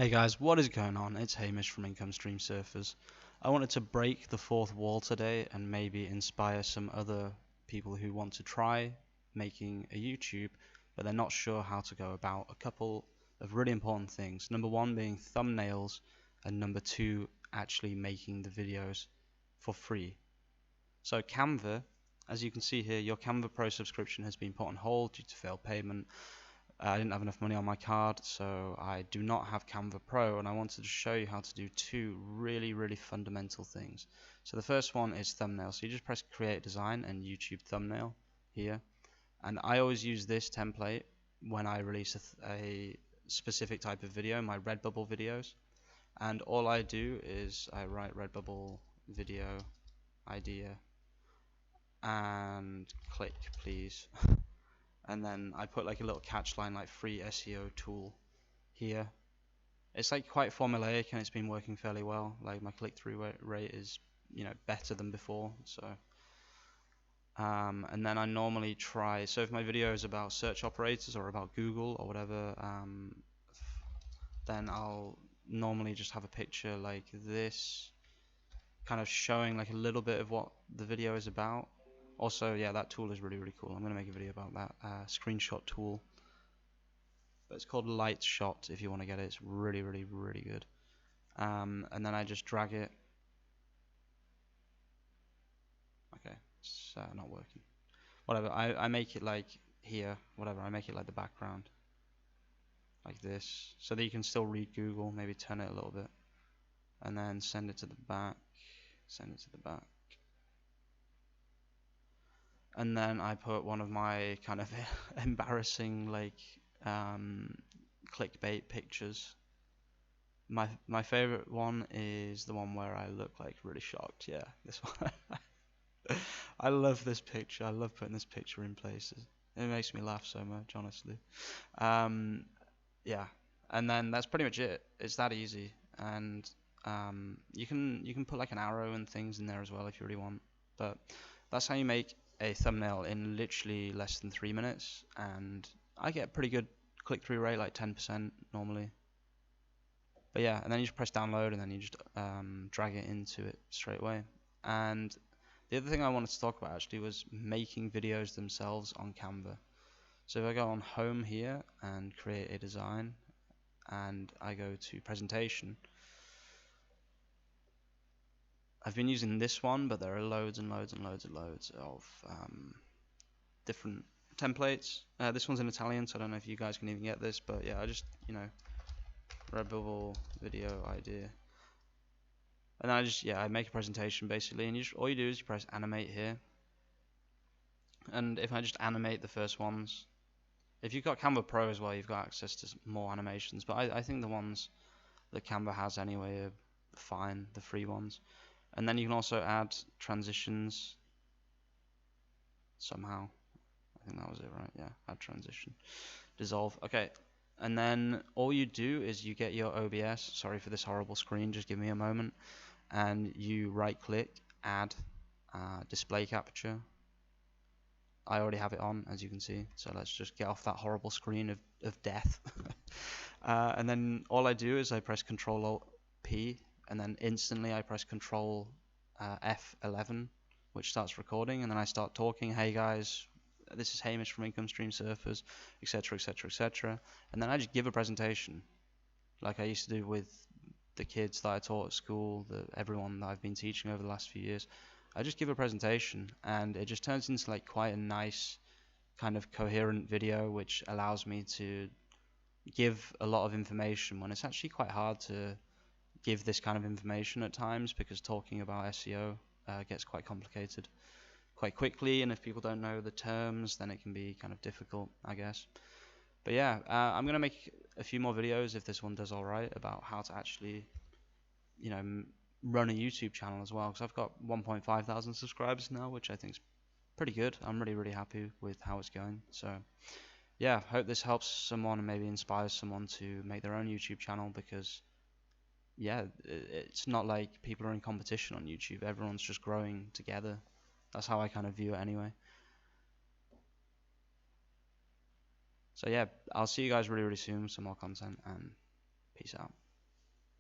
Hey guys, what is going on? It's Hamish from Income Stream Surfers. I wanted to break the fourth wall today and maybe inspire some other people who want to try making a YouTube, but they're not sure how to go about a couple of really important things. Number one being thumbnails, and number two, actually making the videos for free. So Canva, as you can see here, your Canva Pro subscription has been put on hold due to failed payment. I didn't have enough money on my card, so I do not have Canva Pro, and I wanted to show you how to do two really fundamental things. So the first one is thumbnail. So you just press create design and YouTube thumbnail here, and I always use this template when I release a specific type of video, my Redbubble videos, and all I do is I write Redbubble video idea and click please. And then I put like a little catch line like free SEO tool here. It's like quite formulaic and it's been working fairly well. Like my click-through rate is, better than before. So and then I normally try, so if my video is about search operators or about Google or whatever, then I'll normally just have a picture like this, kind of showing like a little bit of what the video is about. Also, yeah, that tool is really cool. I'm going to make a video about that screenshot tool. But it's called Light Shot if you want to get it. It's really good. And then I just drag it. Okay, it's not working. Whatever, I make it like here, whatever. I make it like the background. Like this. So that you can still read Google. Maybe turn it a little bit. And then send it to the back. Send it to the back. And then I put one of my kind of embarrassing like clickbait pictures. My favorite one is the one where I look like really shocked. Yeah, this one. I love this picture. I love putting this picture in places. It makes me laugh so much, honestly. Yeah, and then that's pretty much it. It's that easy, and you can put like an arrow and things in there as well if you really want. But that's how you make a thumbnail in literally less than 3 minutes, and I get pretty good click-through rate, like 10% normally. But yeah, and then you just press download, and then you just drag it into it straight away. And the other thing I wanted to talk about actually was making videos themselves on Canva. So if I go on home here and create a design, and I go to presentation, I've been using this one, but there are loads of different templates. This one's in Italian, so I don't know if you guys can even get this, but yeah, I just, Redbubble video idea. And then I make a presentation basically, and all you do is you press animate here. And if I just animate the first ones, if you've got Canva Pro as well, you've got access to more animations, but I think the ones that Canva has anyway are fine, the free ones. And then you can also add transitions somehow. I think that was it, right? Yeah, add transition. Dissolve. Okay. And then all you do is you get your OBS. Sorry for this horrible screen, just give me a moment. And you right click, add display capture. I already have it on, as you can see. So let's just get off that horrible screen of death. And then all I do is I press Control Alt P, and then instantly I press Control F11, which starts recording, and then I start talking. Hey guys, this is Hamish from Income Stream Surfers, etc. And then I just give a presentation, like I used to do with the kids that I taught at school, everyone that I've been teaching over the last few years. I just give a presentation, and it just turns into like quite a nice kind of coherent video, which allows me to give a lot of information when it's actually quite hard to give this kind of information at times, because talking about SEO gets quite complicated quite quickly, and if people don't know the terms, then it can be kind of difficult, I guess. But yeah, I'm gonna make a few more videos if this one does alright about how to actually, run a YouTube channel as well, because I've got 1.5 thousand subscribers now, which I think is pretty good. I'm really happy with how it's going. So yeah, hope this helps someone and maybe inspires someone to make their own YouTube channel, because yeah, it's not like people are in competition on YouTube. Everyone's just growing together. That's how I kind of view it anyway. So yeah, I'll see you guys really soon with some more content, and peace out.